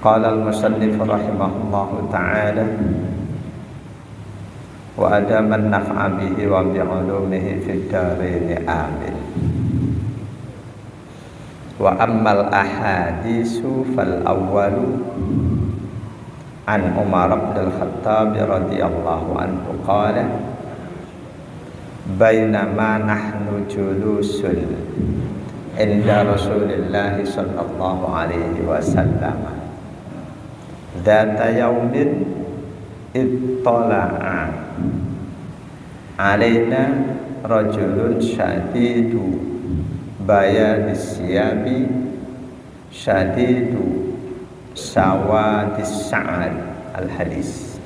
Qala al-musannif rahimahullahu ta'ala wa adaman naf'a bihi wa bi'ulumihi fid dharain amin. Wa ammal ahadisu fal awwalu an Umar bin al-Khattab radhiyallahu anhu qala bainama nahnu julusun inda Rasulillah sallallahu alaihi wasallam dzata yaumin ittala'a alaina rajulun syadidu bayadis siyabi syadidu sawadis sa'ad. Al-hadis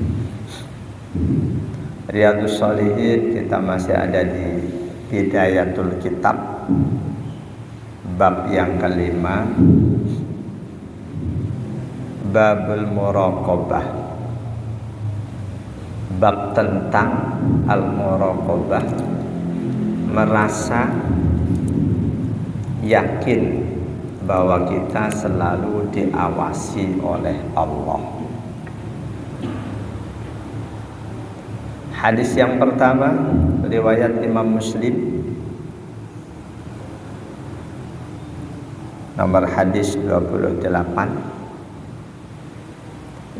Riyadhus Shalihin. Kita masih ada di Bidayatul Kitab, bab yang kelima, babul muraqabah, bab tentang al-muraqabah, merasa yakin bahwa kita selalu diawasi oleh Allah. Hadis yang pertama riwayat Imam Muslim, nomor hadis 28.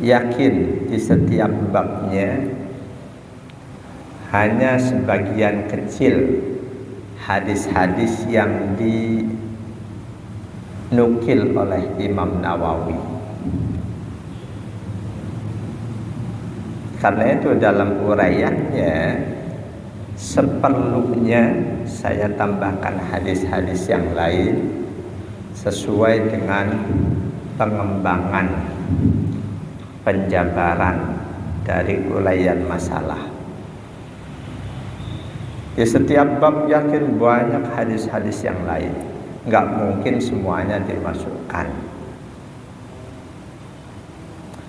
Yakin di setiap babnya hanya sebagian kecil hadis-hadis yang dinukil oleh Imam Nawawi. Karena itu dalam uraiannya seperlunya saya tambahkan hadis-hadis yang lain sesuai dengan pengembangan penjabaran dari uraian masalah. Di setiap bab yakin banyak hadis-hadis yang lain, nggak mungkin semuanya dimasukkan.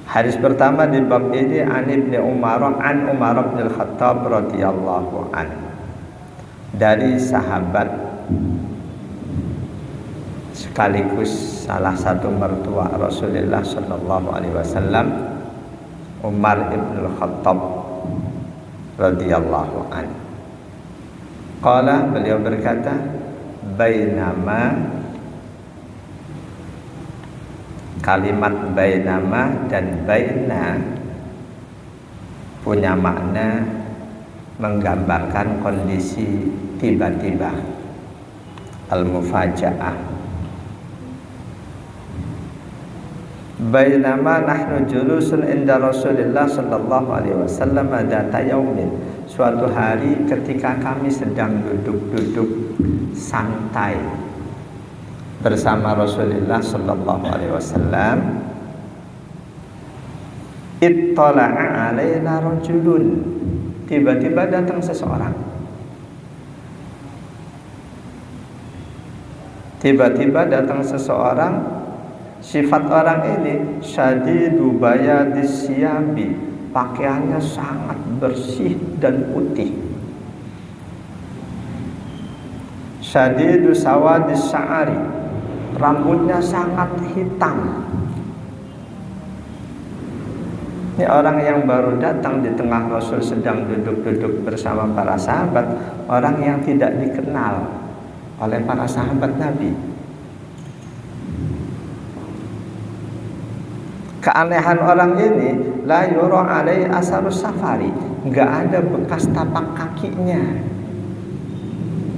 Hadis pertama di bab ini an Umar bin al-Khattab radhiyallahu anhu, dari sahabat sekaligus salah satu mertua Rasulullah sallallahu alaihi wasallam, Umar bin al-Khattab radhiyallahu anhu. Qala, beliau berkata, bainama, kalimat bainama dan baina punya makna menggambarkan kondisi tiba-tiba, al-mufaja'ah. Bainama nahnu julusun inda Rasulillah sallallahu alaihi wasallam dzata yaumin, suatu hari ketika kami sedang duduk-duduk santai bersama Rasulullah sallallahu alaihi wasallam, ittala'a alaina rajulun, tiba-tiba datang seseorang. Tiba-tiba datang seseorang. Sifat orang ini syadidu bayadis siyabi, pakaiannya sangat bersih dan putih. Syadidu sawadis sa'ari, rambutnya sangat hitam. Ini orang yang baru datang di tengah Rasul sedang duduk-duduk bersama para sahabat, orang yang tidak dikenal oleh para sahabat Nabi. Keanehan orang ini, la yura alai asarus safari, enggak ada bekas tapak kakinya.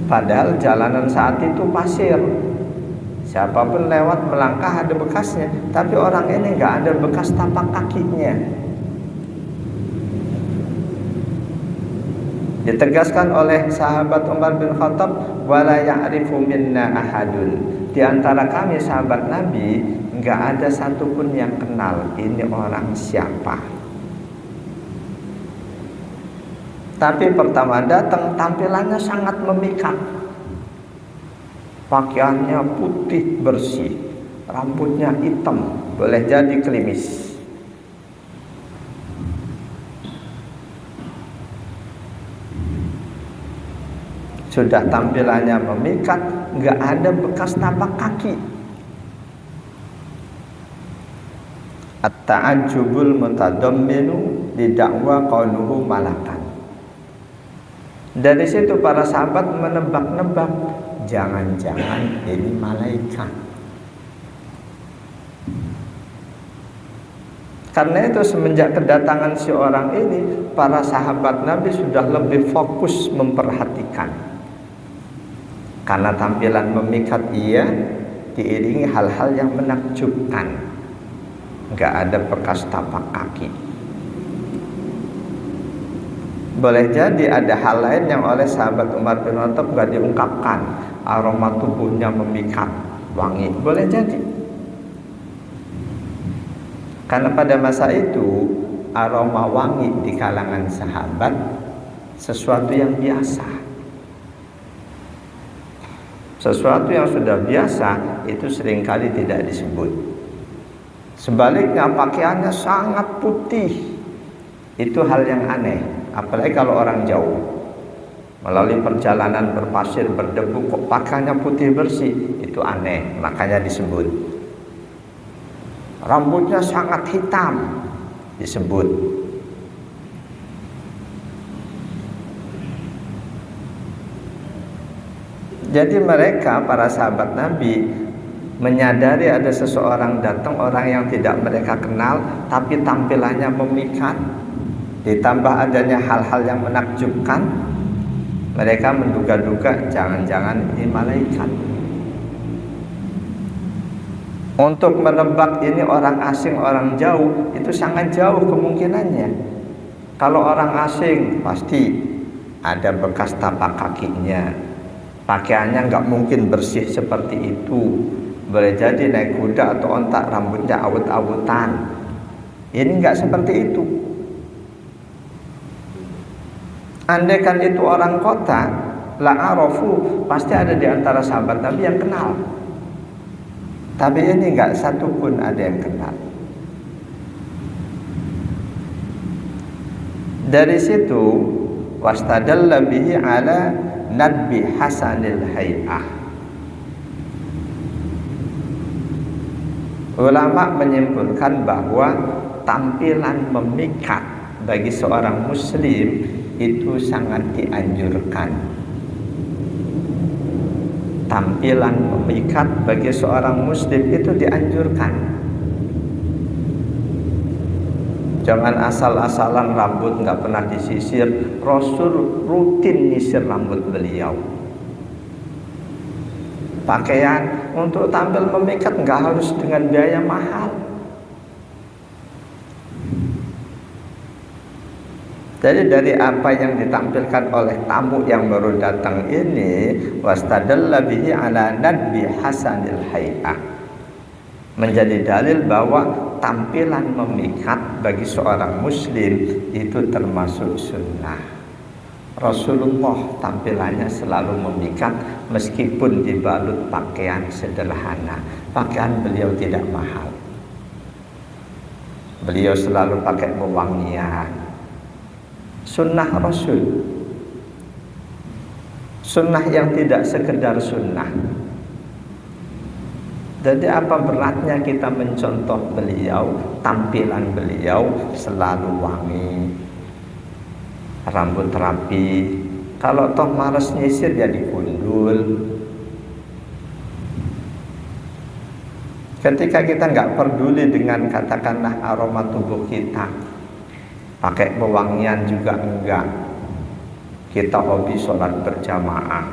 Padahal jalanan saat itu pasir, siapapun lewat melangkah ada bekasnya. Tapi orang ini enggak ada bekas tapak kakinya. Ditegaskan oleh sahabat Umar bin Khattab, wala ya'rifu minna ahadun, di antara kami sahabat Nabi enggak ada satupun yang kenal ini orang siapa. Tapi pertama datang tampilannya sangat memikat, pakaiannya putih bersih, rambutnya hitam, boleh jadi klimis. Sudah tampilannya memikat, nggak ada bekas tapak kaki. at-ta'ajjubul mutadamminu didakwa qaunuhu malakan. Dari situ para sahabat menebak-nebak, jangan-jangan ini malaikat. Karena itu semenjak kedatangan si orang ini, para sahabat Nabi sudah lebih fokus memperhatikan. Karena tampilan memikat ia diiringi hal-hal yang menakjubkan. Enggak ada bekas tapak kaki. Boleh jadi ada hal lain yang oleh sahabat Umar bin Khattab enggak diungkapkan. Aroma tubuhnya memikat, wangi. Boleh jadi. Karena pada masa itu aroma wangi di kalangan sahabat sesuatu yang biasa. Sesuatu yang sudah biasa itu seringkali tidak disebut. Sebaliknya pakaiannya sangat putih, itu hal yang aneh. Apalagi kalau orang jauh melalui perjalanan berpasir, berdebu, kok pakaiannya putih bersih, itu aneh, makanya disebut. Rambutnya sangat hitam, disebut. Jadi mereka, para sahabat Nabi, menyadari ada seseorang datang, orang yang tidak mereka kenal, tapi tampilannya memikat, ditambah adanya hal-hal yang menakjubkan, mereka menduga-duga jangan-jangan ini malaikat. Untuk menebak ini orang asing, orang jauh, itu sangat jauh kemungkinannya. Kalau orang asing pasti ada bekas tapak kakinya, pakaiannya nggak mungkin bersih seperti itu. Boleh jadi naik kuda atau ontak, rambutnya awut-awutan. Ini nggak seperti itu. Andai kan itu orang kota, la'arafu, pasti ada di antara sahabat Nabi yang kenal. Tapi ini enggak satu pun ada yang kenal. Dari situ wastadalla bihi ala nadbi hasanil hay'ah. Ulama menyimpulkan bahwa tampilan memikat bagi seorang muslim itu sangat dianjurkan. Tampilan memikat bagi seorang muslim itu dianjurkan. Jangan asal-asalan rambut nggak pernah disisir. Rasul rutin nyisir rambut beliau. Pakaian untuk tampil memikat nggak harus dengan biaya mahal. Jadi dari apa yang ditampilkan oleh tamu yang baru datang ini, wastadalla bihi ala nadbi hasanil hay'ah, menjadi dalil bahwa tampilan memikat bagi seorang muslim itu termasuk sunnah. Rasulullah tampilannya selalu memikat meskipun dibalut pakaian sederhana. Pakaian beliau tidak mahal. Beliau selalu pakai wewangian. Sunnah Rasul, sunnah yang tidak sekedar sunnah. Jadi apa beratnya kita mencontoh beliau, tampilan beliau selalu wangi, rambut rapi. Kalau toh malas nyisir jadi gundul. Ketika kita nggak peduli dengan katakanlah aroma tubuh kita, pakai pewangian juga enggak, kita hobi sholat berjamaah.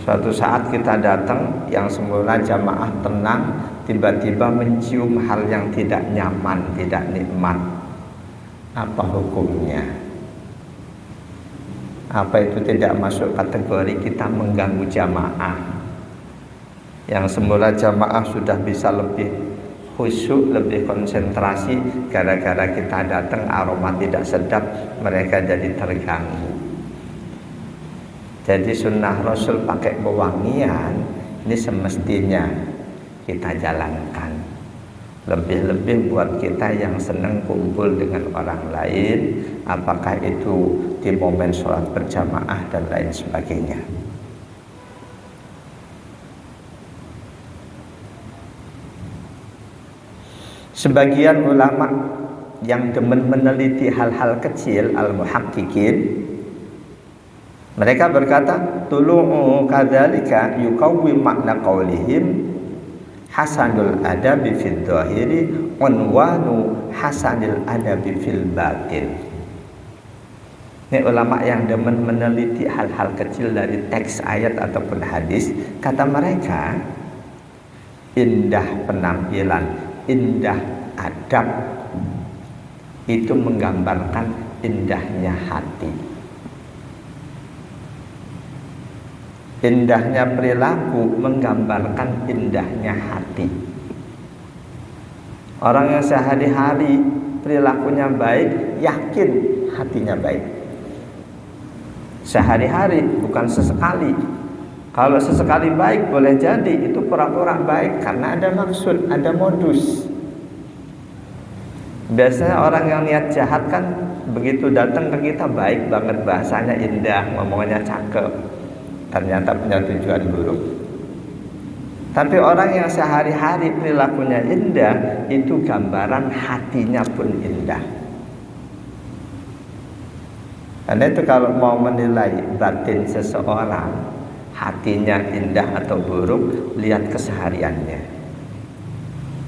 Suatu saat kita datang, yang semula jamaah tenang, tiba-tiba mencium hal yang tidak nyaman, tidak nikmat. Apa hukumnya? Apa itu tidak masuk kategori kita mengganggu jamaah? Yang semula jamaah sudah bisa lebih khusyuk, lebih konsentrasi, gara-gara kita datang aroma tidak sedap, mereka jadi terganggu. Jadi sunnah Rasul pakai pewangian ini semestinya kita jalankan. Lebih-lebih buat kita yang senang kumpul dengan orang lain, apakah itu di momen sholat berjamaah dan lain sebagainya. Sebagian ulama yang demen meneliti hal-hal kecil, al-muhaqqiqin, mereka berkata, tulu'u kadzalika yuqawwi makna qaulihim hasanul adabi fil dhahiri unwanu hasanil adabi fil batin. Ini ulama yang demen meneliti hal-hal kecil dari teks ayat ataupun hadis, kata mereka, indah penampilan, indah adab itu menggambarkan indahnya hati. Indahnya perilaku menggambarkan indahnya hati. Orang yang sehari-hari perilakunya baik, yakin hatinya baik. Sehari-hari, bukan sesekali. Kalau sesekali baik boleh jadi itu pura-pura baik karena ada maksud, ada modus. Biasanya orang yang niat jahat kan begitu datang ke kita baik banget, bahasanya indah, ngomongnya cakep, ternyata punya tujuan buruk. Tapi orang yang sehari-hari perilakunya indah, itu gambaran hatinya pun indah. Karena itu kalau mau menilai batin seseorang, hatinya indah atau buruk, lihat kesehariannya.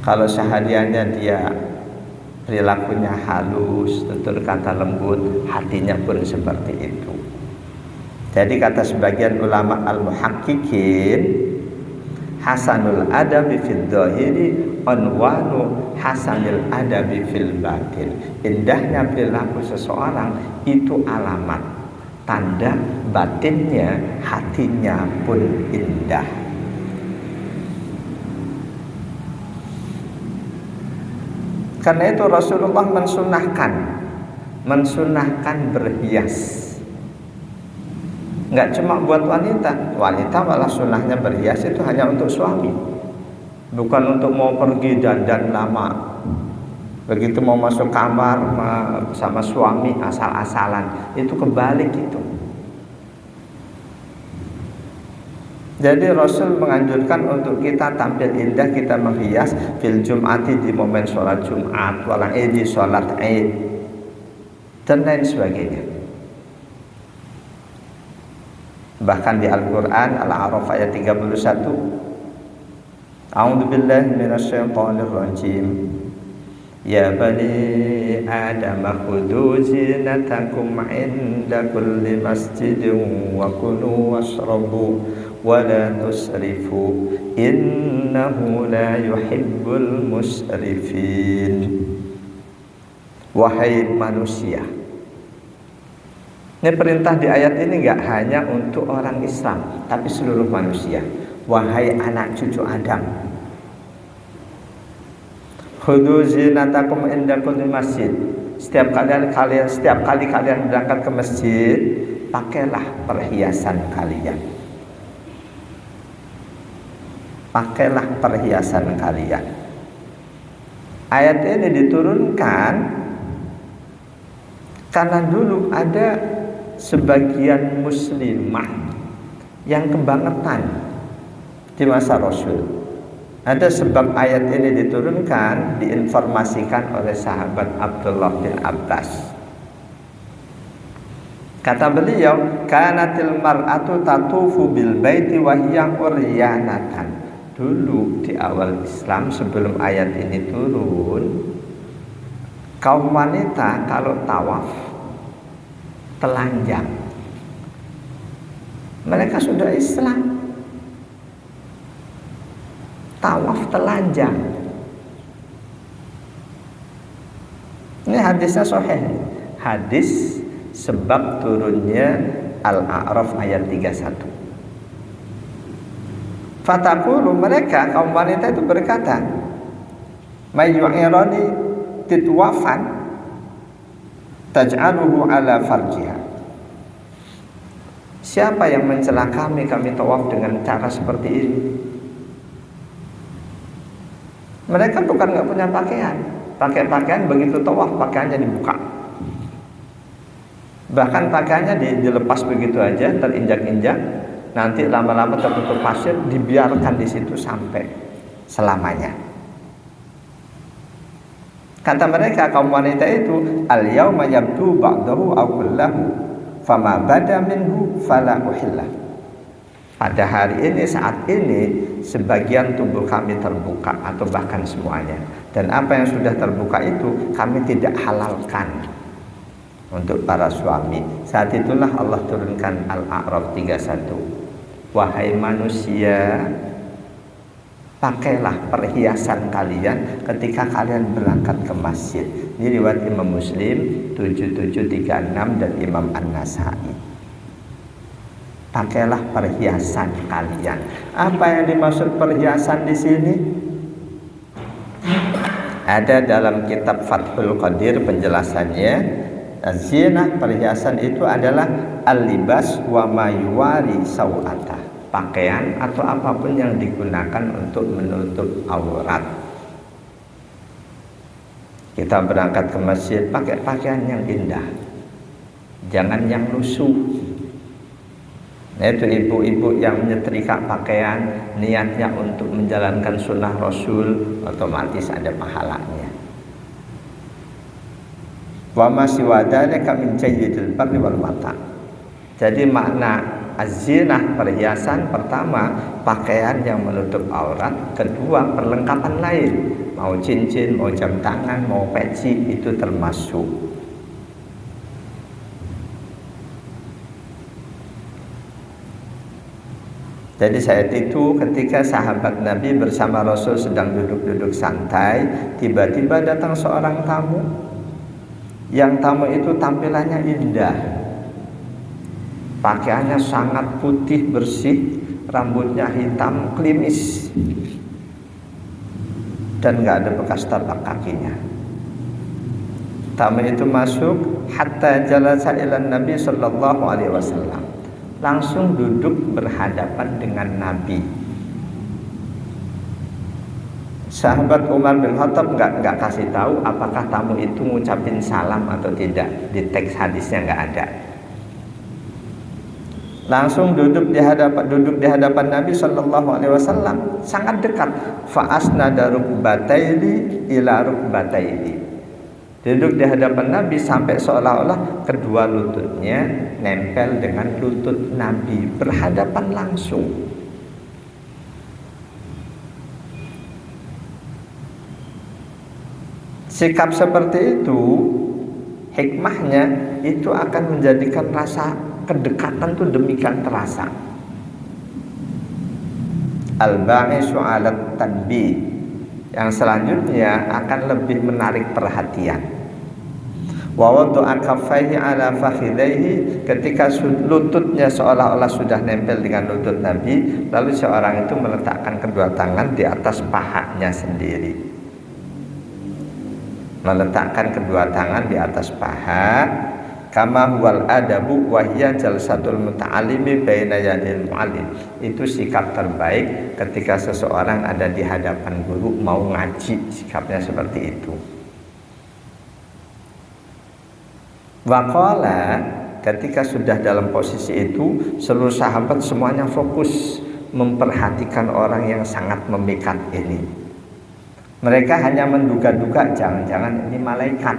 Kalau sehariannya dia perilakunya halus, tutur kata lembut, hatinya pun seperti itu. Jadi kata sebagian ulama al-muhaqqiqin, hasanul adabi fil dhahiri unwanu hasanil adabi fil batin. Indahnya perilaku seseorang itu alamat, tanda batinnya, hatinya pun indah. Karena itu Rasulullah mensunahkan berhias. Enggak cuma buat wanita. Wanita malah sunnahnya berhias itu hanya untuk suami, bukan untuk mau pergi dandan lama. Begitu mau masuk kamar sama suami asal-asalan, itu kebalik itu. Jadi Rasul menganjurkan untuk kita tampil indah, kita menghias fil jum'ati, di momen sholat Jumat, wal idi, sholat Id, dan lain sebagainya. Bahkan di Al-Quran Al-A'raf ayat 31, A'udzubillahi minasyaitonir rajim, ya bani Adam khudhu zinatakum 'inda kulli masjidin wa kulu washrabu wa la tusrifu innahu la yuhibbul musrifin. Wahai manusia, ini perintah di ayat ini enggak hanya untuk orang Islam, tapi seluruh manusia. Wahai anak cucu Adam, khudhu zinatakum inda kulli masjid. Setiap kali kalian berangkat ke masjid, pakailah perhiasan kalian. Pakailah perhiasan kalian. Ayat ini diturunkan karena dulu ada sebagian muslimah yang kebangetan di masa Rasul. Ada sebab ayat ini diturunkan, diinformasikan oleh sahabat Abdullah bin Abbas. Kata beliau, kanatil mar'atu tatufu bil baiti wa hiya uryanatan. Dulu di awal Islam, sebelum ayat ini turun, kaum wanita kalau tawaf telanjang. Mereka sudah Islam, tawaf telanjang. Ini hadisnya sahih. Hadis sebab turunnya Al-A'raf ayat 31. Fataqulu, mereka kaum wanita itu berkata, may yu'irani titwafan taj'aluhu ala farjiha. Siapa yang mencela kami tawaf dengan cara seperti ini? Mereka bukan nggak punya pakaian, pakai pakaian begitu tawaf pakaiannya dibuka, bahkan pakaiannya dilepas begitu aja, terinjak-injak, nanti lama-lama tertutup pasir, dibiarkan di situ sampai selamanya. Kata mereka kaum wanita itu, al-yauma yabdu ba'dahu aw kullahu fama bada minhu fala uhillah. Pada hari ini, saat ini, sebagian tubuh kami terbuka atau bahkan semuanya. Dan apa yang sudah terbuka itu kami tidak halalkan untuk para suami. Saat itulah Allah turunkan Al-A'raf 31. Wahai manusia, pakailah perhiasan kalian ketika kalian berangkat ke masjid. Ini riwayat Imam Muslim 7736 dan Imam An-Nasai. Pakailah perhiasan kalian. Apa yang dimaksud perhiasan di sini? Ada dalam kitab Fathul Qadir penjelasannya. Zinah, perhiasan itu adalah al-libas wa ma yuwari sawata. Pakaian atau apapun yang digunakan untuk menutup aurat. Kita berangkat ke masjid pakai pakaian yang indah, jangan yang lusuh. Itu ibu-ibu yang menyetrika pakaian niatnya untuk menjalankan sunnah Rasul, otomatis ada pahalanya. Wa ma siwa dzalika min jayyidil barri wal mata. Jadi makna az-zinah, perhiasan, pertama pakaian yang menutup aurat, kedua perlengkapan lain, mau cincin, mau jam tangan, mau peci, itu termasuk. Jadi saat itu ketika sahabat Nabi bersama Rasul sedang duduk-duduk santai, tiba-tiba datang seorang tamu. Yang tamu itu tampilannya indah, pakaiannya sangat putih bersih, rambutnya hitam klimis, dan nggak ada bekas tapak kakinya. Tamu itu masuk hatta jalasa ilan Nabi sallallahu alaihi wasallam, langsung duduk berhadapan dengan Nabi. Sahabat Umar bin Khattab nggak kasih tahu apakah tamu itu ngucapin salam atau tidak, di teks hadisnya nggak ada. Langsung duduk di hadapan Nabi Shallallahu Alaihi Wasallam, sangat dekat. Fa'asnada rukbataini ila rukbataini. Duduk di hadapan Nabi sampai seolah-olah kedua lututnya nempel dengan lutut Nabi, berhadapan langsung. Sikap seperti itu, hikmahnya itu akan menjadikan rasa kedekatan itu demikian terasa. Al-ba'isu 'alat tanbih, yang selanjutnya akan lebih menarik perhatian. Wa wada'a kaffaihi 'ala fakhidaihi, ketika lututnya seolah-olah sudah nempel dengan lutut Nabi, lalu seorang itu meletakkan kedua tangan di atas pahanya sendiri. Meletakkan kedua tangan di atas paha, kama huwal adabu wa hiya jalsatul muta'allimi baina yadil mu'allim. Itu sikap terbaik ketika seseorang ada di hadapan guru mau ngaji, sikapnya seperti itu. Waqala, ketika sudah dalam posisi itu, seluruh sahabat semuanya fokus memperhatikan orang yang sangat memikat ini. Mereka hanya menduga-duga jangan-jangan ini malaikat,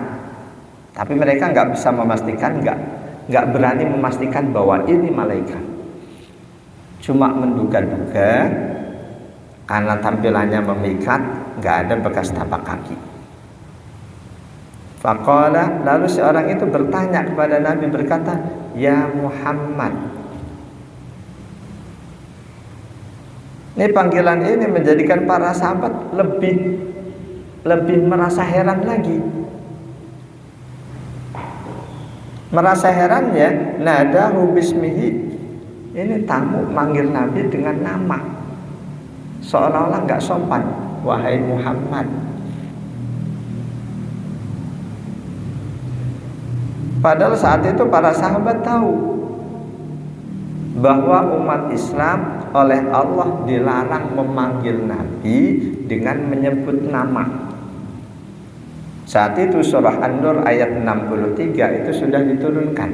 tapi mereka nggak bisa memastikan, nggak berani memastikan bahwa ini malaikat. Cuma menduga-duga karena tampilannya memikat, nggak ada bekas tapak kaki. Faqala, lalu seorang itu bertanya kepada Nabi, berkata, "Ya Muhammad." Ini panggilan ini menjadikan para sahabat lebih merasa heran lagi. Merasa herannya, nadahu bismihi, ini tamu manggil Nabi dengan nama, seolah-olah nggak sopan. Wahai Muhammad. Padahal saat itu para sahabat tahu bahwa umat Islam oleh Allah dilarang memanggil Nabi dengan menyebut nama. Saat itu surah An-Nur ayat 63 itu sudah diturunkan.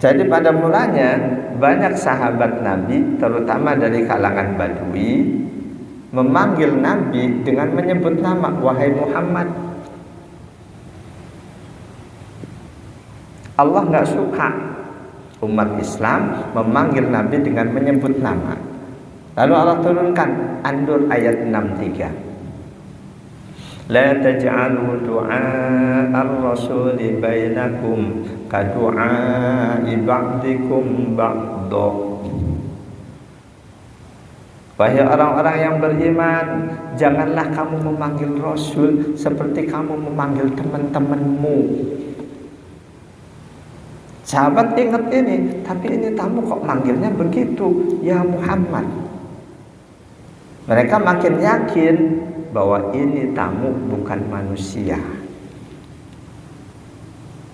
Jadi pada mulanya banyak sahabat Nabi, terutama dari kalangan Badui, memanggil Nabi dengan menyebut nama, wahai Muhammad. Allah nggak suka umat Islam memanggil Nabi dengan menyebut nama. Lalu Allah turunkan An-Nur ayat 63. La taj'alu du'a'ar rasuli bainakum ka du'a'i ba'dikum ba'da. Wahai orang-orang yang beriman, janganlah kamu memanggil Rasul seperti kamu memanggil teman-temanmu. Sahabat ingat ini, tapi ini tamu kok manggilnya begitu, ya Muhammad. Mereka makin yakin bahwa ini tamu bukan manusia.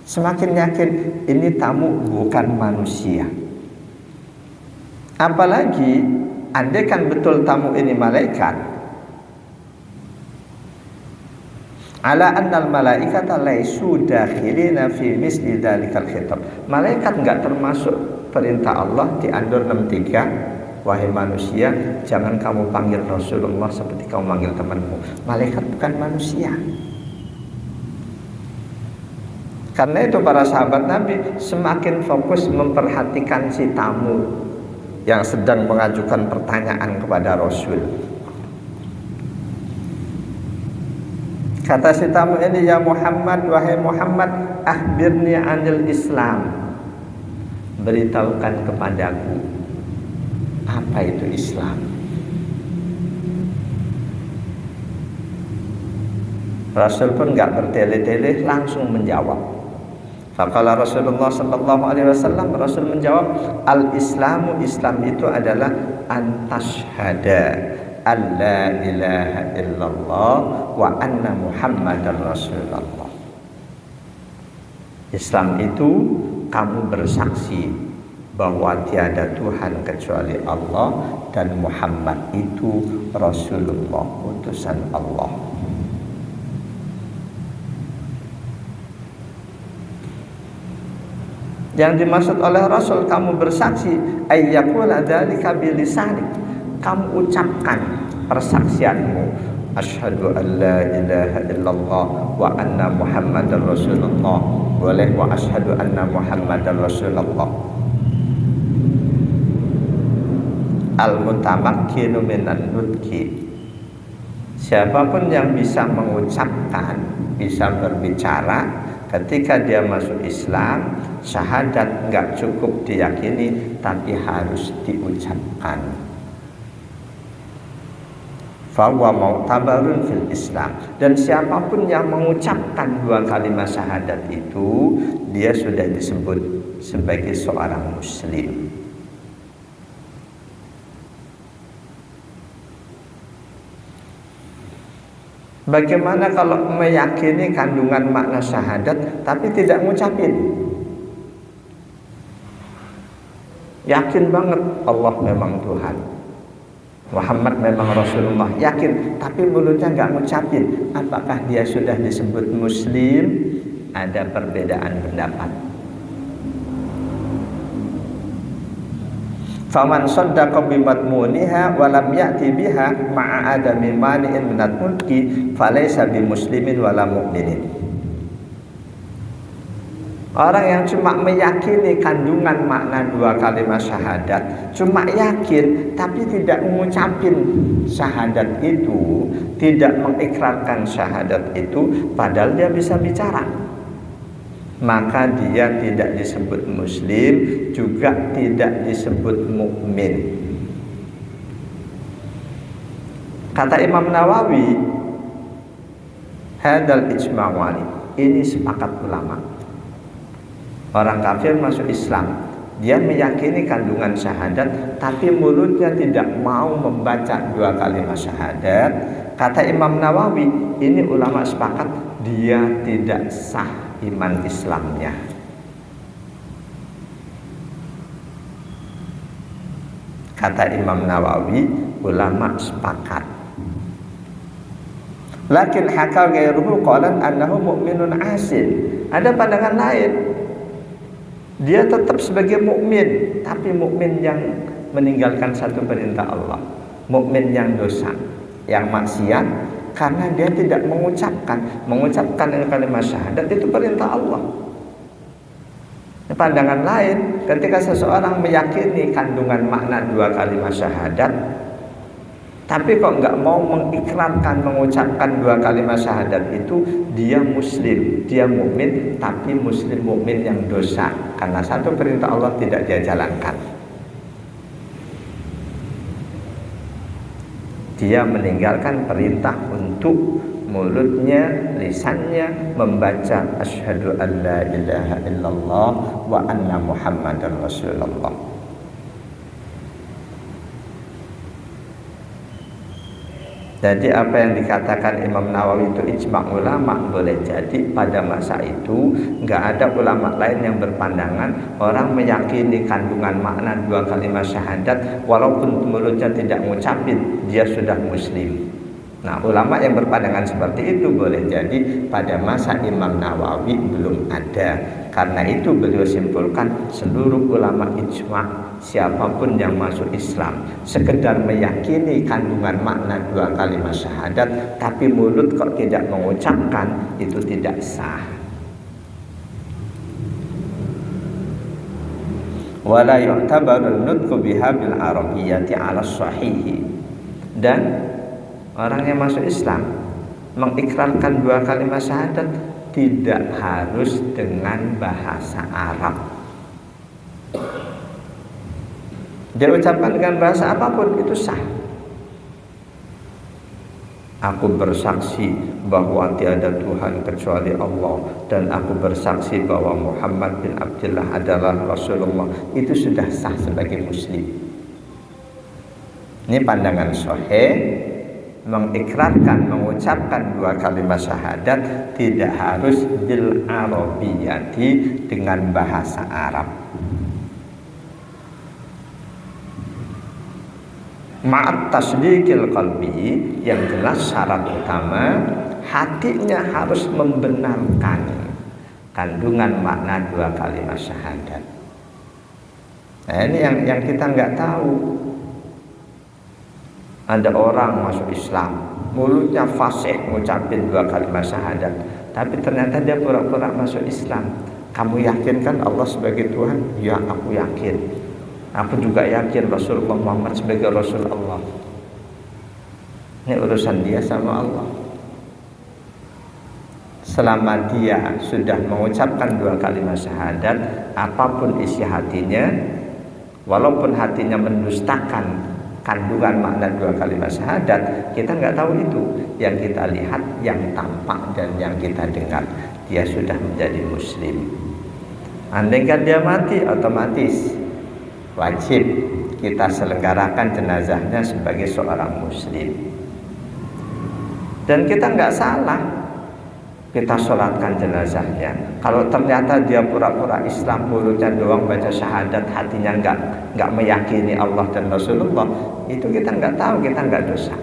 Semakin yakin ini tamu bukan manusia. Apalagi andaikan betul tamu ini malaikat, ala annal malaikata laisu dakhilina fi misli dzalikal khitab. Malaikat enggak termasuk perintah Allah di An-Nur 63. Wahai manusia, jangan kamu panggil Rasulullah seperti kamu panggil temanmu. Malaikat bukan manusia. Karena itu para sahabat Nabi semakin fokus memperhatikan si tamu yang sedang mengajukan pertanyaan kepada Rasul. Kata si tamu ini, ya Muhammad, wahai Muhammad, akhbirni anil Islam. Beritahukan kepadaku apa itu Islam. Rasul pun enggak bertele-tele, langsung menjawab. Faqala Rasulullah sallallahu alaihi wasallam, Rasul menjawab, al-Islamu, Islam itu adalah antashhada alla ilaha illallah wa anna Muhammadar Rasulullah. Islam itu kamu bersaksi bahwa tiada Tuhan kecuali Allah dan Muhammad itu Rasulullah, utusan Allah. Yang dimaksud oleh Rasul kamu bersaksi ayyakula dzalika bilisanik, kamu ucapkan persaksianmu, asyhadu an la ilaha illallah wa anna Muhammadar Rasulullah, boleh wa asyhadu anna Muhammadar Rasulullah. Al-mutamakkinu minan nutqi, siapapun yang bisa mengucapkan, bisa berbicara, ketika dia masuk Islam, syahadat enggak cukup diyakini tapi harus diucapkan. Fahuwa mu'tabarun fil Islam, dan siapapun yang mengucapkan dua kalimat syahadat itu, dia sudah disebut sebagai seorang muslim. Bagaimana kalau meyakini kandungan makna syahadat tapi tidak ngucapin? Yakin banget Allah memang Tuhan, Muhammad memang Rasulullah, yakin, tapi mulutnya nggak ngucapin. Apakah dia sudah disebut muslim? Ada perbedaan pendapat. Faman saddaqa bimadmuniha wa lam ya'ti biha ma'a adami mani'in minat mulki falaysa bimuslimin wala mu'minin. Orang yang cuma meyakini kandungan makna dua kalimat syahadat, cuma yakin tapi tidak mengucapin syahadat itu, tidak mengikrarkan syahadat itu, padahal dia bisa bicara, maka dia tidak disebut muslim, juga tidak disebut mukmin. Kata Imam Nawawi, hadal ijma'wali, ini sepakat ulama. Orang kafir masuk Islam, dia meyakini kandungan syahadat tapi mulutnya tidak mau membaca dua kalimat syahadat. Kata Imam Nawawi, ini ulama sepakat dia tidak sah iman Islamnya. Kata Imam Nawawi, ulama sepakat. Lakin haka ghairuhu qalan annahu mu'minun asin. Ada pandangan lain. Dia tetap sebagai mukmin, tapi mukmin yang meninggalkan satu perintah Allah, mukmin yang dosa. yang maksiat karena dia tidak mengucapkan kalimat syahadat itu perintah Allah. Pandangan lain, ketika seseorang meyakini kandungan makna dua kalimat syahadat, tapi kok nggak mau mengikrarkan, mengucapkan dua kalimat syahadat itu, dia muslim, dia mukmin, tapi muslim mukmin yang dosa karena satu perintah Allah tidak dia jalankan. Dia meninggalkan perintah untuk mulutnya, lisannya membaca asyhadu an la ilaha illallah wa anna muhammadar rasulullah. Jadi apa yang dikatakan Imam Nawawi itu ijma' ulama, boleh jadi pada masa itu nggak ada ulama lain yang berpandangan orang meyakini kandungan makna dua kalimat syahadat walaupun mulutnya tidak mengucapin dia sudah muslim. Nah, ulama yang berpandangan seperti itu boleh jadi pada masa Imam Nawawi belum ada. Karena itu beliau simpulkan seluruh ulama ijma', siapapun yang masuk Islam sekedar meyakini kandungan makna dua kalimat syahadat tapi mulut kok tidak mengucapkan, itu tidak sah. Wala yu'tabaru nutqu biha bil arabiyyati 'ala sahih. Dan orang yang masuk Islam mengikrarkan dua kalimat syahadat tidak harus dengan bahasa Arab. Dia ucapkan dengan bahasa apapun itu sah. Aku bersaksi bahwa tiada Tuhan kecuali Allah dan aku bersaksi bahwa Muhammad bin Abdullah adalah Rasulullah. Itu sudah sah sebagai muslim. Ini pandangan sahih. Mengikrarkan, mengucapkan dua kalimat syahadat tidak harus bil arabiyyati dengan bahasa Arab. Ma'at tasdiqil qalbi, yang jelas syarat utama hatinya harus membenarkan kandungan makna dua kalimat syahadat. Nah, ini yang kita nggak tahu. Ada orang masuk Islam, mulutnya fasih ngucapin dua kalimat syahadat, tapi ternyata dia pura-pura masuk Islam. Kamu yakin kan Allah sebagai Tuhan? Ya, aku yakin. Aku juga yakin Rasulullah Muhammad sebagai Rasul Allah. Ini urusan dia sama Allah. Selama dia sudah mengucapkan dua kalimat syahadat, apapun isi hatinya, walaupun hatinya mendustakan kandungan makna dua kalimat syahadat, kita nggak tahu itu. Yang kita lihat, yang tampak dan yang kita dengar, dia sudah menjadi muslim. Andaikan dia mati, otomatis wajib kita selenggarakan jenazahnya sebagai seorang muslim. Dan kita nggak salah kita sholatkan jenazahnya. Kalau ternyata dia pura-pura Islam, mulutnya doang baca syahadat, hatinya nggak meyakini Allah dan Rasulullah, itu kita nggak tahu, kita nggak dosa.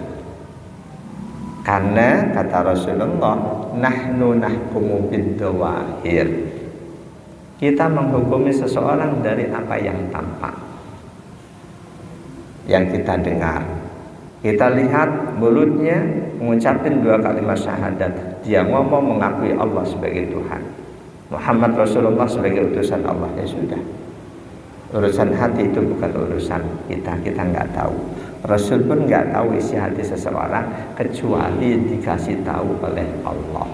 Karena kata Rasulullah, nahnu nahkumu bid-dawahir. Kita menghukumi seseorang dari apa yang tampak, yang kita dengar. Kita lihat mulutnya mengucapkan dua kalimat syahadat, dia ngomong mengakui Allah sebagai Tuhan, Muhammad Rasulullah sebagai utusan Allah, ya sudah. Urusan hati itu bukan urusan kita nggak tahu. Rasul pun nggak tahu isi hati seseorang kecuali dikasih tahu oleh Allah.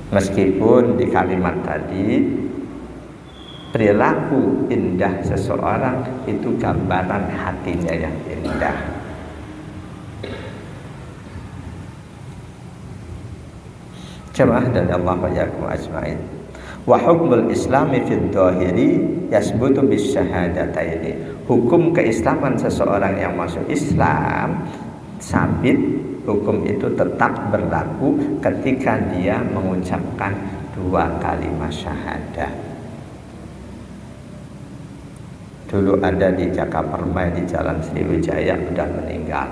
Meskipun di kalimat tadi perilaku indah seseorang itu gambaran hatinya yang indah. Jemaah dan Allah wa yakum ajma'in. Wa hukmul islami fid dhahiri yasbutu bis syahadataini. Hukum keislaman seseorang yang masuk Islam sabit, hukum itu tetap berlaku ketika dia mengucapkan dua kalimat syahadat. Dulu ada di Jakapermai di Jalan Sriwijaya, sudah meninggal.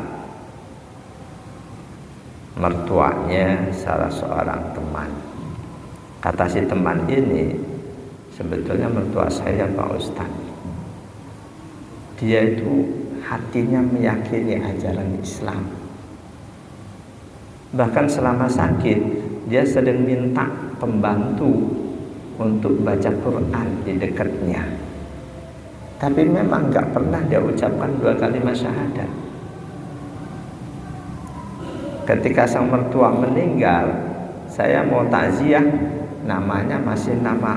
Mertuanya salah seorang teman. Kata si teman ini, sebetulnya mertua saya Pak Ustadz, dia itu hatinya meyakini ajaran Islam. Bahkan selama sakit dia sering minta pembantu untuk baca Quran di dekatnya. Tapi memang nggak pernah dia ucapkan 2 kalimat syahadat. Ketika sang mertua meninggal, saya mau takziah, namanya masih nama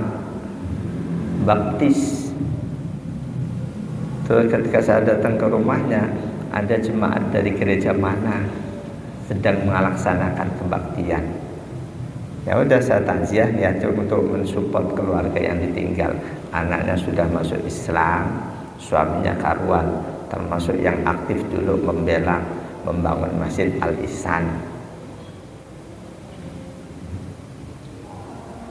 baptis. Terus ketika saya datang ke rumahnya, ada jemaat dari gereja mana sedang melaksanakan kebaktian. Ya udah, saya takziah niat untuk mensupport keluarga yang ditinggal. Anaknya sudah masuk Islam, suaminya karuan, termasuk yang aktif dulu membela membangun Masjid Al-Ihsan.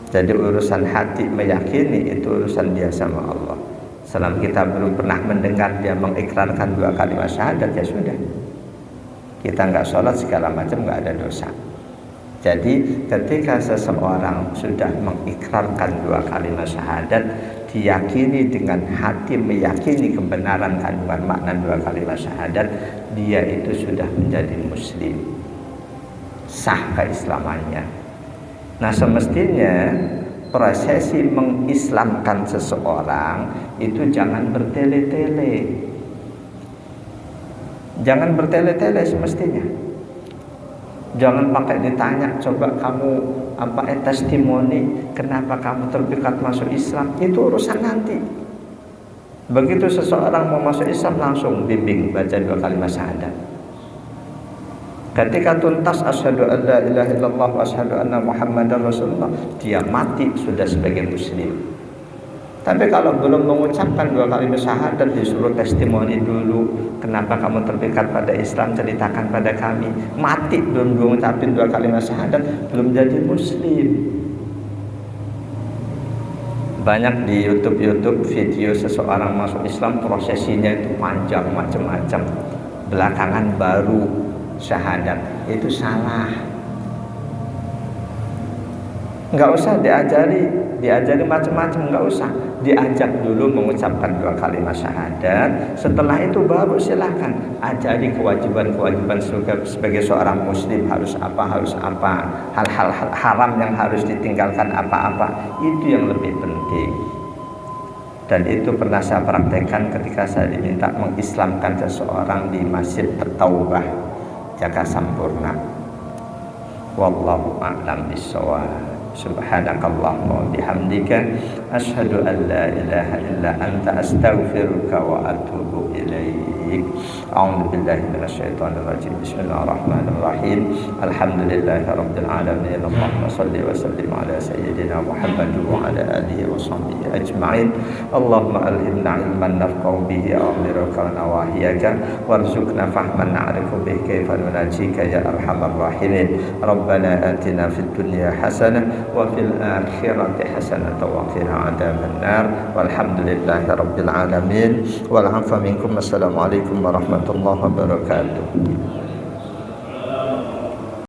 Jadi urusan hati meyakini itu urusan dia sama Allah. Selama kita belum pernah mendengar dia mengikrarkan 2 kalimat syahadat, ya sudah, kita nggak sholat segala macam, nggak ada dosa. Jadi ketika seseorang sudah mengikrarkan 2 kalimat syahadat, diyakini dengan hati, meyakini kebenaran kandungan makna 2 kalimat syahadat, dia itu sudah menjadi muslim, sah keislamannya. Nah, semestinya prosesi mengislamkan seseorang itu jangan bertele-tele. Jangan bertele-tele semestinya. Jangan pakai ditanya, coba kamu testimoni kenapa kamu terpikat masuk Islam, itu urusan nanti. Begitu seseorang mau masuk Islam, langsung bimbing baca 2 kalimat syahadat. Ketika tuntas asyhadu an la ilaha illallah wa asyhadu anna muhammadar rasulullah, dia mati sudah sebagai muslim. Tapi kalau belum mengucapkan 2 kalimat syahadat, disuruh testimoni dulu, kenapa kamu terpikat pada Islam, ceritakan pada kami. Mati belum mengucapin 2 kalimat syahadat, belum jadi muslim. Banyak di YouTube video seseorang masuk Islam, prosesinya itu panjang macam-macam, belakangan baru syahadat. Itu salah. Nggak usah diajari macam-macam, nggak usah. Diajak dulu mengucapkan 2 kalimat syahadat. Setelah itu baru silahkan ajari kewajiban-kewajiban sebagai seorang muslim, harus apa, hal-hal haram yang harus ditinggalkan apa-apa. Itu yang lebih penting. Dan itu pernah saya praktekkan ketika saya diminta mengislamkan seseorang di Masjid At-Taubah, Jaga Sampurna. Wallahu a'lam bishawab. Subhanakallahumma wa bihamdika asyhadu an la ilaha illa anta astaghfiruka wa atubu ilaik. A'udzu billahi minasyaitonir rajim. Bismillahirrahmanirrahim. Alhamdulillahirabbil alamin. Allahumma shalli wa sallim ala sayyidina Muhammad wa ala alihi wa sahbihi ajma'in. Allahumma alhimna ilman nafqahu bihi amiraka nawahiyaka warzuqna fahman na'rifu bihi kaifa nunajika ya arhamar rahimin. Rabbana atina fid dunya hasanah wa fil akhirati hasanatan wa qina adzaban nar. Walhamdulillahi rabbil alamin. Wal 'afwa minkum. Assalamualaikum warahmatullahi wabarakatuh.